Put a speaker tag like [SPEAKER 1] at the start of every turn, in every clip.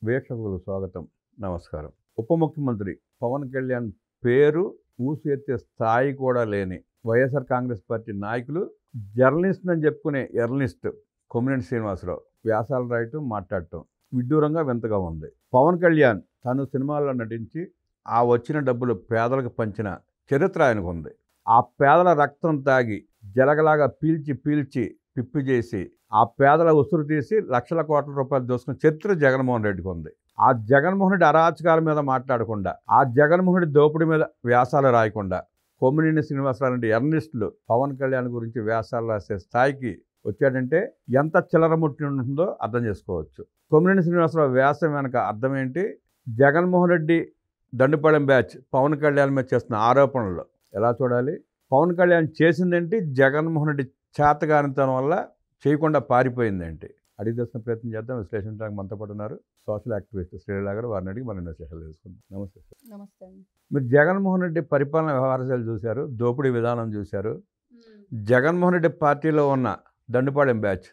[SPEAKER 1] వీక్షకులకు స్వాగతం, నమస్కారం. ఉప ముఖ్యమంత్రి పవన్ కళ్యాణ్ పేరు ఊసి ఎత్తే స్థాయి కూడా లేని వైఎస్ఆర్ కాంగ్రెస్ పార్టీ నాయకులు జర్నలిస్ట్ అని చెప్పుకునే జర్నలిస్ట్ కొమ్మినేని శ్రీనివాసరావు వ్యాసాలు రాయటం, మాట్లాడటం విడ్డూరంగా వింతగా ఉంది. పవన్ కళ్యాణ్ తను సినిమాల్లో నటించి ఆ వచ్చిన డబ్బులు పేదలకు పంచిన చరిత్ర ఆయనకు ఉంది. ఆ పేదల రక్తం తాగి జలగలాగా పీల్చి పిప్పి చేసి ఆ పేదల ఉసురు తీసి లక్షల కోట్ల రూపాయలు దోసుకున్న చరిత్ర జగన్మోహన్ రెడ్డికి ఉంది. ఆ జగన్మోహన్ రెడ్డి అరాచకాల మీద మాట్లాడకుండా, ఆ జగన్మోహన్ రెడ్డి దోపిడీ మీద వ్యాసాలు రాయకుండా కొమ్మినేని శ్రీనివాసరావు లాంటి జర్నలిస్టులు పవన్ కళ్యాణ్ గురించి వ్యాసాలు రాసే స్థాయికి వచ్చాడంటే ఎంత చిల్లరముట్టి ఉంటుందో అర్థం చేసుకోవచ్చు. కొమ్మినేని శ్రీనివాసరావు వ్యాసం వెనక అర్థం ఏంటి? జగన్మోహన్ రెడ్డి దండుపాలెం బ్యాచ్ పవన్ కళ్యాణ్ మీద చేస్తున్న ఆరోపణలు ఎలా చూడాలి? పవన్ కళ్యాణ్ చేసిందేంటి? జగన్మోహన్ రెడ్డి చేతగానితనం వల్ల చేయకుండా పారిపోయిందేంటి? అడిగి తెస్తున్న ప్రయత్నం చేద్దాం. విశ్లేషించడానికి మనతో పాటు ఉన్నారు సోషల్ యాక్టివిస్ట్ శ్రీలీల గారు. వారిని అడిగి మనం విశేషాలు తెలుసుకుందాం. నమస్తే సార్.
[SPEAKER 2] నమస్తే అండి.
[SPEAKER 1] మీరు జగన్మోహన్ రెడ్డి పరిపాలన వ్యవహారాలు చూశారు, దోపిడీ విధానం చూశారు. జగన్మోహన్ రెడ్డి పార్టీలో ఉన్న దండుపాలెం బ్యాచ్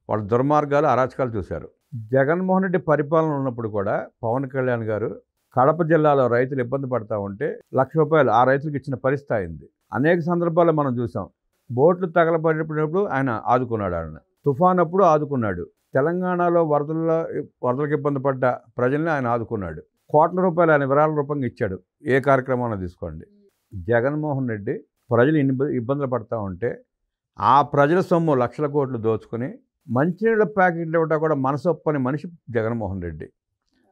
[SPEAKER 1] వాళ్ళ దుర్మార్గాలు, అరాచకాలు చూశారు. జగన్మోహన్ రెడ్డి పరిపాలన ఉన్నప్పుడు కూడా పవన్ కళ్యాణ్ గారు కడప జిల్లాలో రైతులు ఇబ్బంది పడతా ఉంటే ₹1,00,000 ఆ రైతులకు ఇచ్చిన పరిస్థితి అయింది. అనేక సందర్భాల్లో మనం చూసాం. బోట్లు తగలబడినప్పుడు ఆయన ఆదుకున్నాడు, ఆయన తుఫాన్ అప్పుడు ఆదుకున్నాడు. తెలంగాణలో వరదలకు ఇబ్బంది పడ్డ ప్రజల్ని ఆయన ఆదుకున్నాడు. కోట్ల రూపాయలు ఆయన విరాళ రూపంగా ఇచ్చాడు. ఏ కార్యక్రమాన్ని తీసుకోండి. జగన్మోహన్ రెడ్డి ప్రజలు ఇబ్బందులు పడతా ఉంటే ఆ ప్రజల సొమ్ము లక్షల కోట్లు దోచుకుని మంచినీళ్ళ ప్యాకెట్లు ఇవ్వటం కూడా మనసొప్పని మనిషి జగన్మోహన్ రెడ్డి.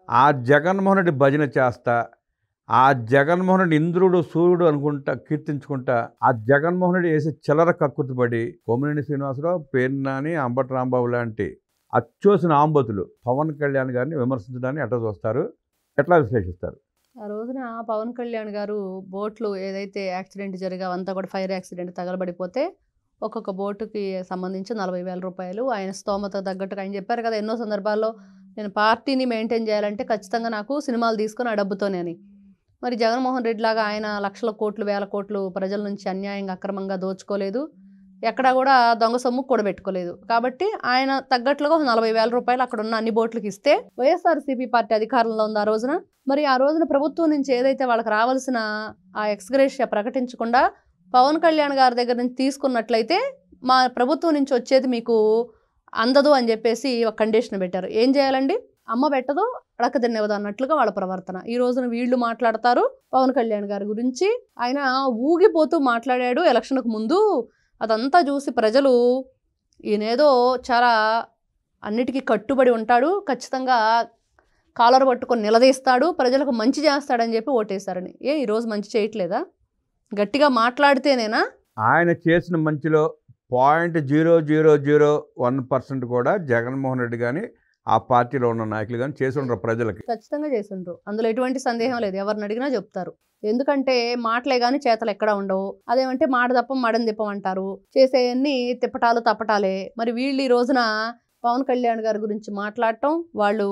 [SPEAKER 1] ఆ జగన్మోహన్ రెడ్డి భజన చేస్తా, ఆ జగన్మోహన్ రెడ్డి ఇంద్రుడు సూర్యుడు అనుకుంటా కీర్తించుకుంటా, ఆ జగన్మోహన్ రెడ్డి వేసి చిల్లర కక్కుతుపడి కొమ్మినేని శ్రీనివాసరావు, పేర్ని నాని, అంబటి రాంబాబు లాంటి అచ్చోసిన ఆంబతులు పవన్ కళ్యాణ్ గారిని విమర్శించడాన్ని ఎట్లా చూస్తారు, ఎట్లా విశ్లేషిస్తారు?
[SPEAKER 2] ఆ రోజున పవన్ కళ్యాణ్ గారు బోట్లు ఏదైతే యాక్సిడెంట్ జరిగావంతా కూడా ఫైర్ యాక్సిడెంట్ తగలబడిపోతే ఒక్కొక్క బోటుకి సంబంధించి ₹40,000 ఆయన స్తోమత తగ్గట్టుగా ఆయన చెప్పారు కదా ఎన్నో సందర్భాల్లో, నేను పార్టీని మెయింటైన్ చేయాలంటే ఖచ్చితంగా నాకు సినిమాలు తీసుకొని ఆ డబ్బుతోనే అని. మరి జగన్మోహన్ రెడ్డి లాగా ఆయన లక్షల కోట్లు, వేల కోట్లు ప్రజల నుంచి అన్యాయంగా అక్రమంగా దోచుకోలేదు, ఎక్కడా కూడా దొంగ సొమ్ము కూడబెట్టుకోలేదు. కాబట్టి ఆయన తగ్గట్లుగా ₹40,000 అక్కడ ఉన్న అన్ని బోట్లకు ఇస్తే వైఎస్ఆర్సీపీ పార్టీ అధికారంలో ఉంది ఆ రోజున. మరి ఆ రోజున ప్రభుత్వం నుంచి ఏదైతే వాళ్ళకి రావాల్సిన ఆ ఎక్స్గ్రేషియా ప్రకటించకుండా పవన్ కళ్యాణ్ గారి దగ్గర నుంచి తీసుకున్నట్లయితే మా ప్రభుత్వం నుంచి వచ్చేది మీకు అందదు అని చెప్పేసి ఒక కండిషన్ పెట్టారు. ఏం చేయాలండి? అమ్మ పెట్టదు, అడక తినేవదు అన్నట్లుగా వాళ్ళ ప్రవర్తన. ఈ రోజున వీళ్ళు మాట్లాడతారు పవన్ కళ్యాణ్ గారి గురించి. ఆయన ఊగిపోతూ మాట్లాడాడు ఎలక్షన్కు ముందు. అదంతా చూసి ప్రజలు ఈయనేదో చాలా అన్నిటికీ కట్టుబడి ఉంటాడు, ఖచ్చితంగా కాలర్ పట్టుకొని నిలదీస్తాడు, ప్రజలకు మంచి చేస్తాడని చెప్పి ఓటేశారని. ఈరోజు మంచి చేయట్లేదా? గట్టిగా మాట్లాడితేనేనా?
[SPEAKER 1] ఆయన చేసిన మంచిలో 0.0001% కూడా జగన్మోహన్ రెడ్డి కానీ ఆ పార్టీలో ఉన్న నాయకులు కానీ చేసి ఉండరు ప్రజలకి.
[SPEAKER 2] ఖచ్చితంగా చేసి ఉండరు, అందులో ఎటువంటి సందేహం లేదు. ఎవరిని అడిగినా చెప్తారు. ఎందుకంటే మాటలే కానీ చేతలు ఎక్కడా ఉండవు. అదేమంటే మాట తప్పం మడని తిప్పం అంటారు. చేసేవన్నీ తిప్పటాలు తప్పటాలే. మరి వీళ్ళు ఈ రోజున పవన్ కళ్యాణ్ గారి గురించి మాట్లాడటం, వాళ్ళు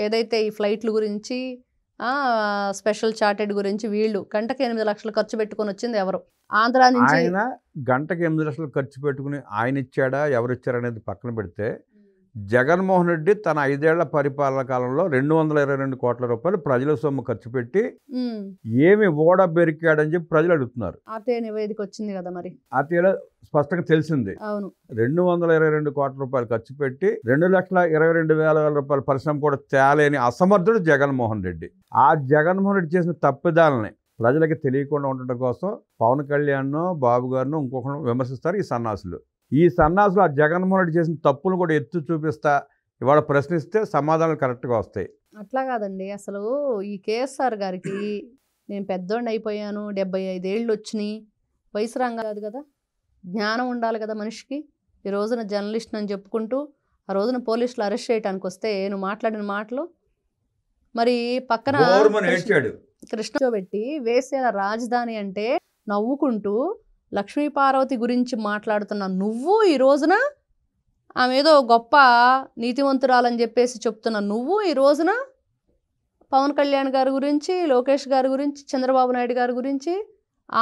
[SPEAKER 2] ఏదైతే ఈ ఫ్లైట్ల గురించి, స్పెషల్ చార్టెడ్ గురించి, వీళ్ళు గంటకి 8 లక్షలు ఖర్చు పెట్టుకొని వచ్చింది ఎవరు? ఆంధ్ర నుంచి.
[SPEAKER 1] ఆయన గంటకి 8 లక్షలు ఖర్చు పెట్టుకుని ఆయన ఇచ్చాడా ఎవరు ఇచ్చారనేది పక్కన పెడితే, జగన్మోహన్ రెడ్డి తన 5 ఏళ్ల పరిపాలన కాలంలో ₹222 కోట్ల ప్రజల సొమ్ము ఖర్చు పెట్టి ఏమి ఓడ బెరికాడని చెప్పి ప్రజలు అడుగుతున్నారు.
[SPEAKER 2] ఆర్టీఐ నివేదిక వచ్చింది కదా, మరి
[SPEAKER 1] ఆర్టీఐలో స్పష్టంగా తెలిసింది.
[SPEAKER 2] అవును,
[SPEAKER 1] ₹222 కోట్ల ఖర్చు పెట్టి ₹2,22,000 పరిశ్రమ కూడా తేలేని అసమర్థుడు జగన్మోహన్ రెడ్డి. ఆ జగన్మోహన్ రెడ్డి చేసిన తప్పిదాలని ప్రజలకి తెలియకుండా ఉండటం కోసం పవన్ కళ్యాణ్, బాబు గారిను ఇంకొకరు విమర్శిస్తారు ఈ సన్నాసులు. ఈ సన్నాసులు ఆ జగన్మోహన్ రెడ్డి చేసిన తప్పులు కూడా ఎత్తు చూపిస్తా ఇవాళ ప్రశ్నిస్తే సమాధానాలు కరెక్ట్గా వస్తాయి.
[SPEAKER 2] అట్లా కాదండి. అసలు ఈ కేఎస్ఆర్ గారికి నేను పెద్దోడిని అయిపోయాను, 75 ఏళ్ళు వచ్చినాయి, వయసు రంగా కాదు కదా, జ్ఞానం ఉండాలి కదా మనిషికి. ఈ రోజున జర్నలిస్ట్ అని చెప్పుకుంటూ ఆ రోజున పోలీసులు అరెస్ట్ చేయడానికి వస్తే నువ్వు మాట్లాడిన మాటలు, మరి పక్కన కృష్ణ పెట్టి వేసేల రాజధాని అంటే నవ్వుకుంటూ లక్ష్మీపార్వతి గురించి మాట్లాడుతున్న నువ్వు, ఈ రోజున ఆమె ఏదో గొప్ప నీతివంతురాలని చెప్పేసి చెప్తున్న నువ్వు, ఈ రోజున పవన్ కళ్యాణ్ గారి గురించి, లోకేష్ గారి గురించి, చంద్రబాబు నాయుడు గారి గురించి,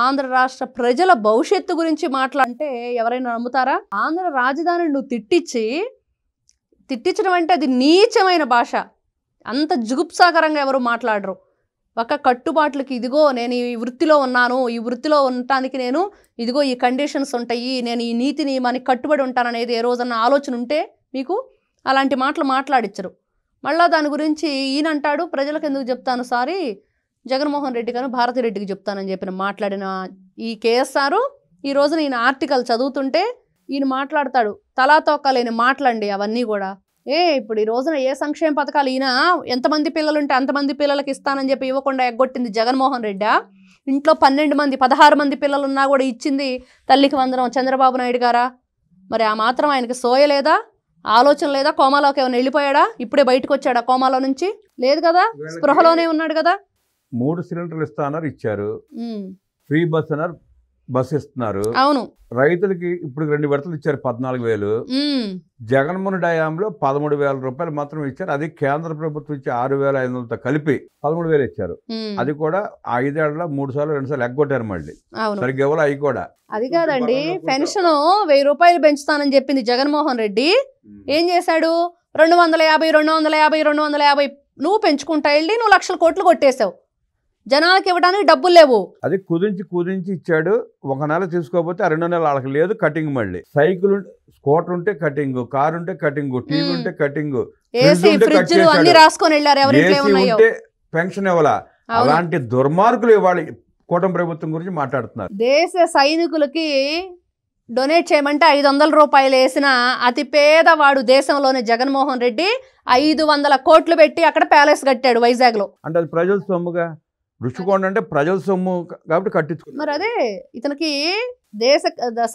[SPEAKER 2] ఆంధ్ర రాష్ట్ర ప్రజల భవిష్యత్తు గురించి మాట్లాడంటే ఎవరైనా నమ్ముతారా? ఆంధ్ర రాజధానిని నువ్వు తిట్టించడం అంటే అది నీచమైన భాష. అంత జుగుప్సాకరంగా ఎవరు మాట్లాడరు. ఒక కట్టుబాట్లకి ఇదిగో నేను ఈ వృత్తిలో ఉన్నాను, ఈ వృత్తిలో ఉండటానికి నేను ఇదిగో ఈ కండిషన్స్ ఉంటాయి, నేను ఈ నీతి నియమానికి కట్టుబడి ఉంటాననేది ఏ రోజన్నా ఆలోచన ఉంటే మీకు అలాంటి మాటలు మాట్లాడించరు. మళ్ళీ దాని గురించి ఈయనంటాడు ప్రజలకు ఎందుకు చెప్తాను సారీ జగన్మోహన్ రెడ్డి గారు భారతిరెడ్డికి చెప్తానని చెప్పిన మాట్లాడిన ఈ కేఎస్ఆర్ ఈ రోజున ఈయన ఆర్టికల్ చదువుతుంటే ఈయన మాట్లాడతాడు తలా తోకలేని మాటలండి అవన్నీ కూడా. ఇప్పుడు ఈ రోజున ఏ సంక్షేమ పథకాలు ఈయన ఎంతమంది పిల్లలుంటే అంతమంది పిల్లలకి ఇస్తానని చెప్పి ఇవ్వకుండా ఎగ్గొట్టింది జగన్మోహన్ రెడ్డా? ఇంట్లో 12 మంది 16 మంది పిల్లలున్నా కూడా ఇచ్చింది తల్లికి వందనం చంద్రబాబు నాయుడు గారా? మరి ఆ మాత్రం ఆయనకి సోయలేదా, ఆలోచన లేదా? కోమాలోకి ఏమైనా వెళ్ళిపోయాడా? ఇప్పుడే బయటకు వచ్చాడా కోమాలో నుంచి? లేదు కదా, స్పృహలోనే ఉన్నాడు కదా.
[SPEAKER 1] 3 సిలిండర్లు ఇస్తానన్నారు, ఇచ్చారు. ఫ్రీ బస్ అన్నారు, బస్ ఇస్తున్నారు.
[SPEAKER 2] అవును,
[SPEAKER 1] రైతులకి ఇప్పుడు 2 విడతలు ఇచ్చారు 14,000. జగన్మోహన్ హయాంలో 13,000 రూపాయలు మాత్రం ఇచ్చారు. అది కేంద్ర ప్రభుత్వం ఇచ్చే 6,500తో కలిపి 13,000 ఇచ్చారు. అది కూడా 5 ఏళ్లలో 3 సార్లు 2 సార్లు ఎగ్గొట్టారు. మళ్ళీ సరిగ్గా ఇవ్వాలి అవి కూడా.
[SPEAKER 2] అది కాదండి, పెన్షన్ 1000 రూపాయలు పెంచుతానని చెప్పింది జగన్మోహన్ రెడ్డి. ఏం చేశాడు? 250 250 250 నువ్వు పెంచుకుంటా వెళ్ళి నువ్వు లక్షల కోట్లు కొట్టేశావు. జనాలకు ఇవ్వడానికి డబ్బులు లేవు.
[SPEAKER 1] అది కుదించి ఇచ్చాడు. 1 నెల తీసుకోకపోతే ఆ 2 నెలలు వాళ్ళకి లేదు కటింగ్. మళ్ళీ సైకిల్ స్కూటర్ ఉంటే కటింగ్, కారు ఉంటే కటింగ్, టీవీ ఉంటే కటింగ్,
[SPEAKER 2] ఏసీ ఫ్రిడ్జ్ అన్ని రాసుకొని వెళ్ళారు. ఎవరైతే
[SPEAKER 1] పెన్షన్ ఇవ్వాలా? అలాంటి దుర్మార్గులు ఇవాళ కూటమి ప్రభుత్వం గురించి మాట్లాడుతున్నారు.
[SPEAKER 2] దేశ సైనికులకి డొనేట్ చేయమంటే 500 రూపాయలు వేసిన అతి పేదవాడు దేశంలోనే జగన్మోహన్ రెడ్డి 500 కోట్లు పెట్టి అక్కడ ప్యాలెస్ కట్టాడు వైజాగ్ లో.
[SPEAKER 1] అంటే అది ప్రజల సొమ్ముగా, రుషికొండ అంటే ప్రజల సొమ్ము కాబట్టి కట్టించుకున్నారు.
[SPEAKER 2] మరి అదే ఇతనికి దేశ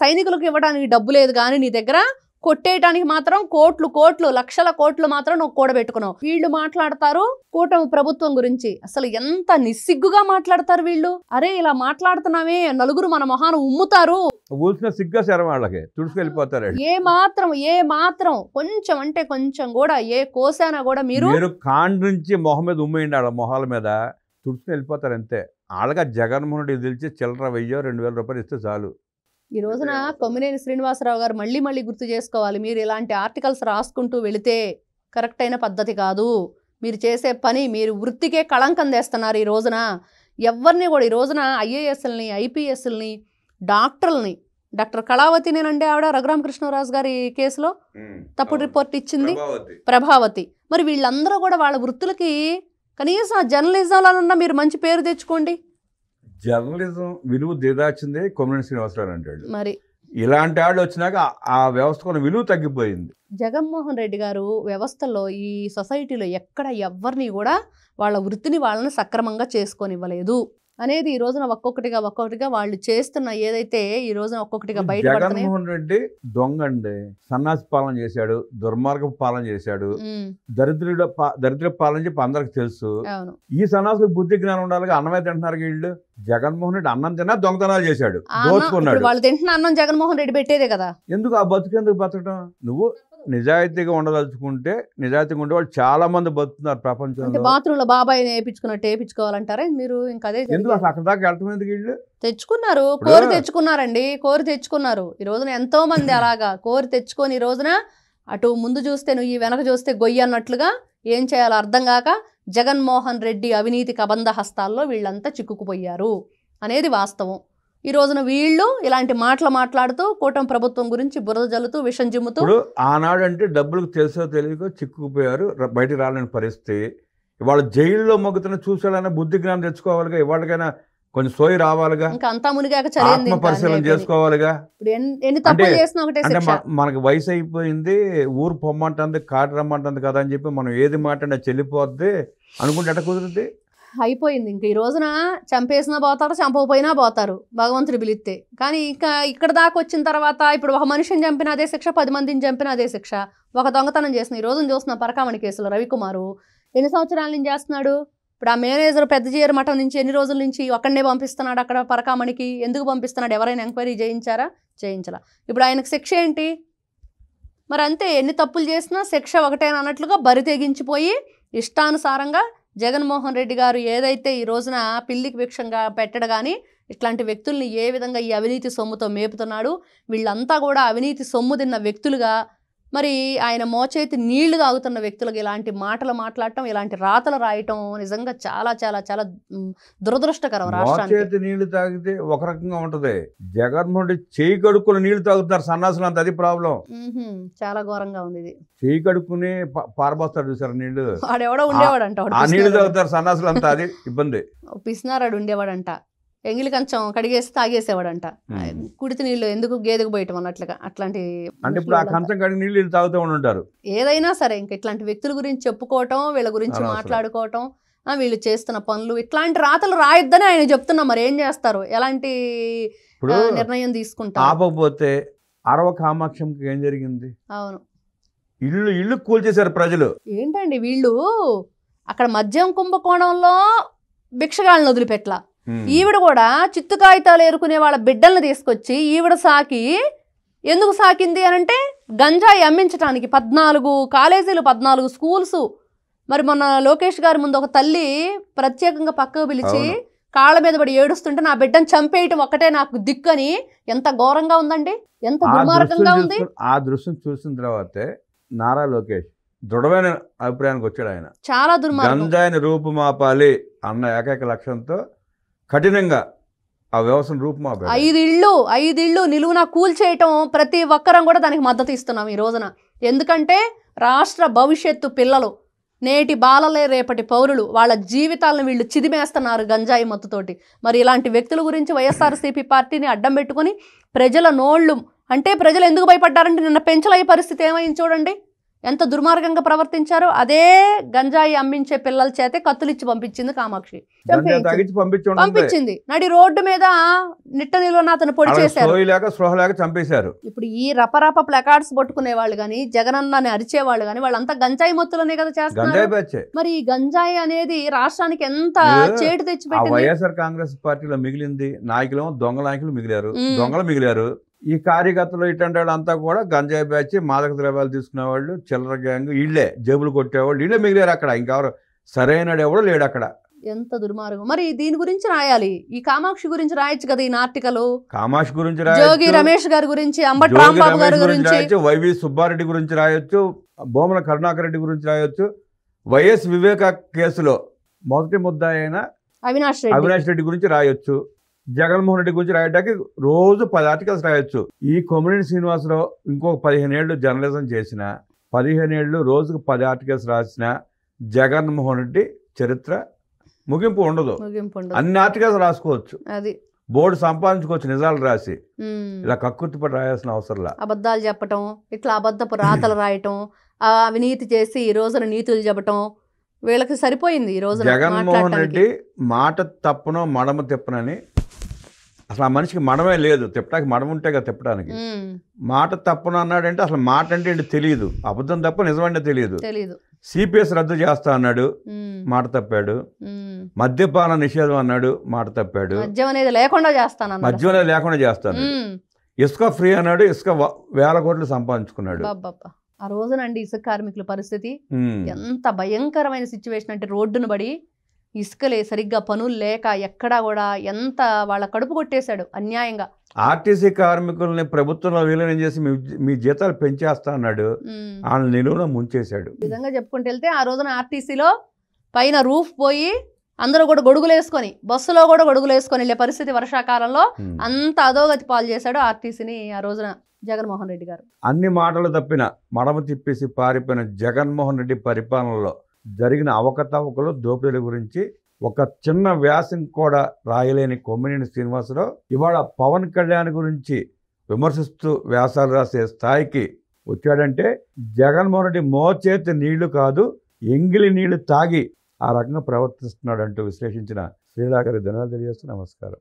[SPEAKER 2] సైనికులకు ఇవ్వడానికి డబ్బు లేదు కానీ నీ దగ్గర కొట్టేయటానికి మాత్రం కోట్లు లక్షల కోట్లు మాత్రం నువ్వు కూడబెట్టుకున్నావు. వీళ్ళు మాట్లాడతారు కూటమి ప్రభుత్వం గురించి. అసలు ఎంత నిస్సిగ్గుగా మాట్లాడతారు వీళ్ళు. అరే ఇలా మాట్లాడుతున్నామే, నలుగురు మన మొహాను ఉమ్ముతారు.
[SPEAKER 1] ఊసిన సిగ్గా శరం వాళ్ళకి తుడుచుకెళ్ళిపోతారు.
[SPEAKER 2] ఏ మాత్రం కొంచెం అంటే కొంచెం కూడా ఏ కోసానా కూడా మీరు
[SPEAKER 1] కాండ్ నుంచి మొహం మీద ఉమ్మేయండి, వాళ్ళ మొహాల మీద తుడుచుకుని వెళ్ళిపోతారు అంతే. వాళ్ళగా జగన్మోహన్ రెడ్డి తెలిసి చిల్లర 1000-2000 రూపాయలు ఇస్తే చాలు.
[SPEAKER 2] ఈ రోజున కొమ్మినేని శ్రీనివాసరావు గారు మళ్ళీ గుర్తు చేసుకోవాలి. మీరు ఇలాంటి ఆర్టికల్స్ రాసుకుంటూ వెళితే కరెక్ట్ అయిన పద్ధతి కాదు. మీరు చేసే పని, మీరు వృత్తికే కళంకం తెస్తున్నారు. ఈ రోజున ఎవరిని కూడా ఈ రోజున ఐఏఎస్ఎల్ని, ఐపీఎస్ఎల్ని, డాక్టర్ కళావతినేనండి ఆవిడ రఘురామకృష్ణరాజు గారి కేసులో తప్పుడు రిపోర్ట్ ఇచ్చింది, ప్రభావతి. మరి వీళ్ళందరూ కూడా వాళ్ళ వృత్తులకి కనీసం జర్నలిజంలోనన్నా మీరు మంచి పేరు తెచ్చుకోండి.
[SPEAKER 1] జర్నలిజం విలువ దిదాచిందే కొమ్మినేని శ్రీనివాసరావు అంటాడు.
[SPEAKER 2] మరి
[SPEAKER 1] ఇలాంటి వాళ్ళు వచ్చినాక ఆ వ్యవస్థకు విలువ తగ్గిపోయింది.
[SPEAKER 2] జగన్మోహన్ రెడ్డి గారు వ్యవస్థలో ఈ సొసైటీలో ఎక్కడ ఎవరిని కూడా వాళ్ళ వృత్తిని వాళ్ళని సక్రమంగా చేసుకొనివ్వలేదు అనేది ఈ రోజున ఒక్కొక్కటిగా వాళ్ళు చేస్తున్న ఏదైతే ఈ రోజున ఒక్కొక్కటిగా బయటపడుతున్నాయి.
[SPEAKER 1] జగన్మోహన్ రెడ్డి దొంగ అండి, సన్నాసి పాలన చేశాడు, దుర్మార్గపు పాలన చేశాడు, దరిద్ర పాలన చెప్పి అందరికి తెలుసు. ఈ సన్నాసులకు బుద్ధి జ్ఞానం ఉండాలి. అన్నమే తింటున్నారు వీళ్ళు. జగన్మోహన్ రెడ్డి అన్నం తిన్నా దొంగతనాలు చేశాడు, దోచుకున్నాడు.
[SPEAKER 2] వాళ్ళు తింటున్న అన్నం జగన్మోహన్ రెడ్డి పెట్టేదే కదా.
[SPEAKER 1] ఎందుకు ఆ బతుకెందుకు బతకడం? నువ్వు నిజాయితీగా ఉండదలుచుకుంటే నిజాయితీగా ఉండే వాళ్ళు చాలా మంది బతుకుతున్నారు ప్రపంచంలో.
[SPEAKER 2] బాత్రూంలో బాబాయ్ వేయించుకున్నట్టు వేయించుకోవాలంటారా మీరు? ఇంకా అదే
[SPEAKER 1] ఎందుకు అక్కడ దాకా వెళ్ళటం ఎందుకు? వీళ్ళు
[SPEAKER 2] తెచ్చుకున్నారు, కోరి తెచ్చుకున్నారు. ఈ రోజున ఎంతో మంది అలాగా కోరి తెచ్చుకొని ఈ రోజున అటు ముందు చూస్తే నువ్వు ఈ వెనక చూస్తే గొయ్యి అన్నట్లుగా ఏం చేయాలో అర్థం కాక జగన్మోహన్ రెడ్డి అవినీతి కబంధ హస్తాల్లో వీళ్ళంతా చిక్కుకుపోయారు అనేది వాస్తవం. ఈ రోజున వీళ్ళు ఇలాంటి మాటలు మాట్లాడుతూ కూటమి ప్రభుత్వం గురించి బురద జల్లుతూ విషం జిమ్ముతూ.
[SPEAKER 1] ఆనాడు అంటే డబ్బులకు తెలుసో తెలియకో చిక్కుకుపోయారు, బయటికి రాలేని పరిస్థితి. ఇవాళ జైల్లో మొగ్గుతున్న చూసాడైనా బుద్ధి జ్ఞానం తెచ్చుకోవాలిగా, ఇవాళకైనా కొంచెం సోయి రావాలిగా,
[SPEAKER 2] ఇంకా అంతా మునిగాక
[SPEAKER 1] ఆత్మ పరిశీలన చేసుకోవాలిగా.
[SPEAKER 2] ఎన్ని తప్పులు చేసినా ఒకటే శిక్ష.
[SPEAKER 1] మనకి వయసు అయిపోయింది, ఊరు పొమ్మంటుంది, కాటు రమ్మంటుంది కదా అని చెప్పి మనం ఏది మాట్లాడినా చెల్లిపోద్ది అనుకుంటే ఎట్ట కుదురుద్ది?
[SPEAKER 2] అయిపోయింది. ఇంక ఈ రోజున చంపేసినా పోతారు, చంపకపోయినా పోతారు భగవంతుడు పిలిస్తే. కానీ ఇంకా ఇక్కడ దాకా వచ్చిన తర్వాత ఇప్పుడు ఒక మనిషిని చంపిన అదే శిక్ష, 10 మందిని చంపిన అదే శిక్ష. ఒక దొంగతనం చేసిన ఈ రోజున చూస్తున్న పరకామణి కేసులో రవికుమారు ఎన్ని సంవత్సరాల నుంచి చేస్తున్నాడు? ఇప్పుడు ఆ మేనేజర్ పెద్దజీయర్ మఠం నుంచి ఎన్ని రోజుల నుంచి ఒక్కడనే పంపిస్తున్నాడు అక్కడ పరకామణికి? ఎందుకు పంపిస్తున్నాడు? ఎవరైనా ఎంక్వైరీ చేయించారా? చేయించాలా? ఇప్పుడు ఆయనకు శిక్ష ఏంటి? మరి అంతే, ఎన్ని తప్పులు చేసినా శిక్ష ఒకటేనా అన్నట్లుగా బరి తెగించిపోయి ఇష్టానుసారంగా జగన్మోహన్ రెడ్డి గారు ఏదైతే ఈ రోజున పిల్లికి భిక్షంగా పెట్టడు కానీ ఇట్లాంటి వ్యక్తుల్ని ఏ విధంగా ఈ అవినీతి సొమ్ముతో మేపుతున్నాడు. వీళ్ళంతా కూడా అవినీతి సొమ్ము తిన్న వ్యక్తులుగా మరి ఆయన మోచేతి నీళ్లు తాగుతున్న వ్యక్తులకు ఇలాంటి మాటలు మాట్లాడటం, ఇలాంటి రాతలు రాయటం నిజంగా చాలా చాలా చాలా దురదృష్టకరం రాష్ట్రానికి.
[SPEAKER 1] మోచేతి నీళ్లు తాగితే ఒక రకంగా ఉంటది, జగన్మోహన్ రెడ్డి చేయి కడుక్కుని నీళ్లు తాగుతున్నారు సన్నాసులు అంత, అది ప్రాబ్లం.
[SPEAKER 2] చాలా ఘోరంగా ఉంది ఇది.
[SPEAKER 1] చేయి కడుక్కుని పారబోస్తారు చూసారు నీళ్లు,
[SPEAKER 2] వాడెవడో ఉండేవాడంట,
[SPEAKER 1] ఆ నీళ్లు తాగుతారు సన్నాసులు అంతా, అది ఇబ్బంది.
[SPEAKER 2] పిసినారాడు ఉండేవాడంట, ఎంగిలి కంచం కడిగేసి తాగేసేవాడంట, కుడితి నీళ్ళు ఎందుకు గేదెకు పోయటం అన్నట్లుగా. అట్లాంటి
[SPEAKER 1] అంటే ఇప్పుడు ఆ కంచం కడిగి నీళ్ళు తాగుతూ ఉంటారు.
[SPEAKER 2] ఏదైనా సరే ఇంకా ఇట్లాంటి వ్యక్తుల గురించి చెప్పుకోవటం, వీళ్ళ గురించి మాట్లాడుకోవటం, వీళ్ళు చేస్తున్న పనులు, ఇట్లాంటి రాతలు రాయొద్దని ఆయన చెప్తున్నా. మరి ఏం చేస్తారు, ఎలాంటి నిర్ణయం తీసుకుంటారు?
[SPEAKER 1] ఆపకపోతే అరవ కామాక్షంకి ఏం జరిగింది?
[SPEAKER 2] అవును,
[SPEAKER 1] ఇల్లు కూల్చేశారు ప్రజలు.
[SPEAKER 2] ఏంటండి వీళ్ళు అక్కడ మద్యం కుంభకోణంలో భిక్షగాళ్ళని వదిలిపెట్ల, ఈవిడ కూడా చిత్తు కాగితాలు ఏరుకునే వాళ్ళ బిడ్డల్ని తీసుకొచ్చి ఈవిడ సాకి, ఎందుకు సాకింది అని అంటే గంజాయి అమ్మించడానికి 14 కాలేజీలు, 14 స్కూల్స్. మరి మొన్న లోకేష్ గారి ముందు ఒక తల్లి ప్రత్యేకంగా పక్కకు పిలిచి కాళ్ళ మీద పడి ఏడుస్తుంటే నా బిడ్డను చంపేయటం ఒక్కటే నాకు దిక్కని, ఎంత ఘోరంగా ఉందండి, ఎంత దుర్మార్గంగా ఉంది.
[SPEAKER 1] ఆ దృశ్యం చూసిన తర్వాతే నారా లోకేష్ దృఢమైన అభిప్రాయానికి వచ్చాడు. ఆయన
[SPEAKER 2] చాలా దుర్మార్గం,
[SPEAKER 1] గంజాయిని రూపుమాపాలి అన్న ఏకైక లక్ష్యంతో కఠినంగా ఆ వ్యవస్థను రూపుమాపాలి.
[SPEAKER 2] 5 ఇళ్ళు నిలువున కూల్చేయటం, ప్రతి ఒక్కరం కూడా దానికి మద్దతు ఇస్తున్నాం ఈ రోజున. ఎందుకంటే రాష్ట్ర భవిష్యత్తు పిల్లలు, నేటి బాలలే రేపటి పౌరులు, వాళ్ళ జీవితాలను వీళ్ళు చిదిమేస్తున్నారు గంజాయి మత్తుతోటి. మరి ఇలాంటి వ్యక్తుల గురించి వైఎస్ఆర్సీపీ పార్టీని అడ్డం పెట్టుకుని ప్రజల నోళ్ళు, అంటే ప్రజలు ఎందుకు భయపడ్డారంటే నిన్న పెంచలయ్యే పరిస్థితి ఏమైంది చూడండి, ఎంత దుర్మార్గంగా ప్రవర్తించారో. అదే గంజాయి అమ్మించే పిల్లల చేతే కత్తులిచ్చి పంపించింది కామాక్షి, పంపించింది. నడి రోడ్డు మీద నిట్ట నిలువన అతను పొడి చేశారు,
[SPEAKER 1] చంపేశారు.
[SPEAKER 2] ఇప్పుడు ఈ రపరప ప్లకార్డ్స్ పట్టుకునే వాళ్ళు కానీ, జగనన్నని అరిచేవాళ్ళు కానీ, వాళ్ళంతా గంజాయి మొత్తులనే కదా చేస్తారు. మరి ఈ గంజాయి అనేది రాష్ట్రానికి ఎంత చేటు తెచ్చిపెట్టింది.
[SPEAKER 1] వైఎస్ఆర్ కాంగ్రెస్ పార్టీలో మిగిలింది నాయకులు, దొంగ నాయకులు మిగిలారు, దొంగలు మిగిలారు. ఈ కార్యకర్తలు ఇట్లాంటి వాళ్ళు అంతా కూడా గంజాయి బ్యాచ్, మాదక ద్రవ్యాలు తీసుకునేవాళ్ళు, చిల్లర గ్యాంగ్, ఇళ్లే జేబులు కొట్టేవాళ్ళు, ఇళ్లే మిగిలారు అక్కడ. ఇంకెవరు సరైన ఎవడో లేడు అక్కడ.
[SPEAKER 2] ఎంత దుర్మార్గం. మరి దీని గురించి రాయాలి, ఈ కామాక్షి గురించి రాయొచ్చు కదా ఈ ఆర్టికల్.
[SPEAKER 1] కామాక్షి గురించి
[SPEAKER 2] జోగి రమేష్ గారి గురించి, అంబటి రాంబాబు గారి గురించి
[SPEAKER 1] రాయొచ్చు, వైవి సుబ్బారెడ్డి గురించి రాయొచ్చు, భూమన కరుణాకర్ రెడ్డి గురించి రాయొచ్చు. వైఎస్ వివేక కేసులో మొదటి ముద్దాయి అయిన అవినాష్ రెడ్డి గురించి రాయొచ్చు. జగన్మోహన్ రెడ్డి గురించి రాయడానికి రోజు 10 ఆర్టికల్స్ రాయొచ్చు. ఈ కొమ్మినేని శ్రీనివాసరావు ఇంకొక 15 ఏళ్ళు జర్నలిజం చేసిన, 15 ఏళ్ళు రోజుకు 10 ఆర్టికల్స్ రాసిన జగన్మోహన్ రెడ్డి చరిత్ర ముగింపు ఉండదు. అన్ని ఆర్టికల్స్ రాసుకోవచ్చు, బోర్డు సంపాదించుకోవచ్చు నిజాలు రాసి. ఇలా కక్కుర్తిపడి రాయాల్సిన అవసరంలా
[SPEAKER 2] అబద్ధాలు చెప్పటం, ఇట్లా అబద్ధపు రాతలు రాయటం, అవినీతి చేసి ఈ రోజున నీతులు చెప్పటం వీళ్ళకి సరిపోయింది. ఈ రోజు
[SPEAKER 1] జగన్మోహన్ రెడ్డి మాట తప్పనో మడమ తిప్పనని, అసలు ఆ మనిషికి మడమే లేదు, తిప్పడానికి మడమ ఉంటే కదా తిప్పడానికి. మాట తప్పను అన్నాడంటే అసలు మాట అంటే ఏంటి తెలియదు, అబద్ధం తప్ప నిజమంటే తెలియదు. సిపిఎస్ రద్దు చేస్తా అన్నాడు, మాట తప్పాడు. మద్యపాన నిషేధం అన్నాడు, మాట తప్పాడు.
[SPEAKER 2] మద్యం అనేది లేకుండా
[SPEAKER 1] చేస్తాను. ఇసుక ఫ్రీ అన్నాడు, ఇసుక 1000 కోట్లు సంపాదించుకున్నాడు.
[SPEAKER 2] ఆ రోజునండి ఇసుక కార్మికుల పరిస్థితి ఎంత భయంకరమైన సిచ్యువేషన్ అంటే, రోడ్డును పడి ఇసుకలే సరిగ్గా పనులు లేక ఎక్కడా కూడా ఎంత వాళ్ళ కడుపు కొట్టేశాడు అన్యాయంగా.
[SPEAKER 1] ఆర్టీసీ కార్మికుల్ని ప్రభుత్వంలో విలీనం చేసి మీ జీతాలు పెంచేస్తా అన్నాడు, వాళ్ళని నిలువున ముంచేశాడు.
[SPEAKER 2] విధంగా చెప్పుకుంటూ వెళ్తే ఆ రోజున ఆర్టీసీలో పైన రూఫ్ పోయి అందరూ కూడా గొడుగులు వేసుకొని, బస్సులో కూడా గొడుగులు వేసుకొని వెళ్ళే పరిస్థితి వర్షాకాలంలో, అంత అధోగతి పాలు చేశాడు ఆర్టీసీని ఆ రోజున జగన్మోహన్ రెడ్డి గారు.
[SPEAKER 1] అన్ని మాటలు తప్పిన మడమ తిప్పేసి పారిపోయిన జగన్మోహన్ రెడ్డి పరిపాలనలో జరిగిన అవకతవకలు, దోపిడీల గురించి ఒక చిన్న వ్యాసం కూడా రాయలేని కొమ్మినేని శ్రీనివాసరావు ఇవాళ పవన్ కళ్యాణ్ గురించి విమర్శిస్తూ వ్యాసాలు రాసే స్థాయికి వచ్చాడంటే, జగన్మోహన్ రెడ్డి మోచేతి నీళ్లు కాదు ఎంగిలి నీళ్లు తాగి ఆ రకంగా ప్రవర్తిస్తున్నాడంటూ విశ్లేషించిన శ్రీలాగారి ధన్యవాదాలు తెలియజేస్తూ నమస్కారం.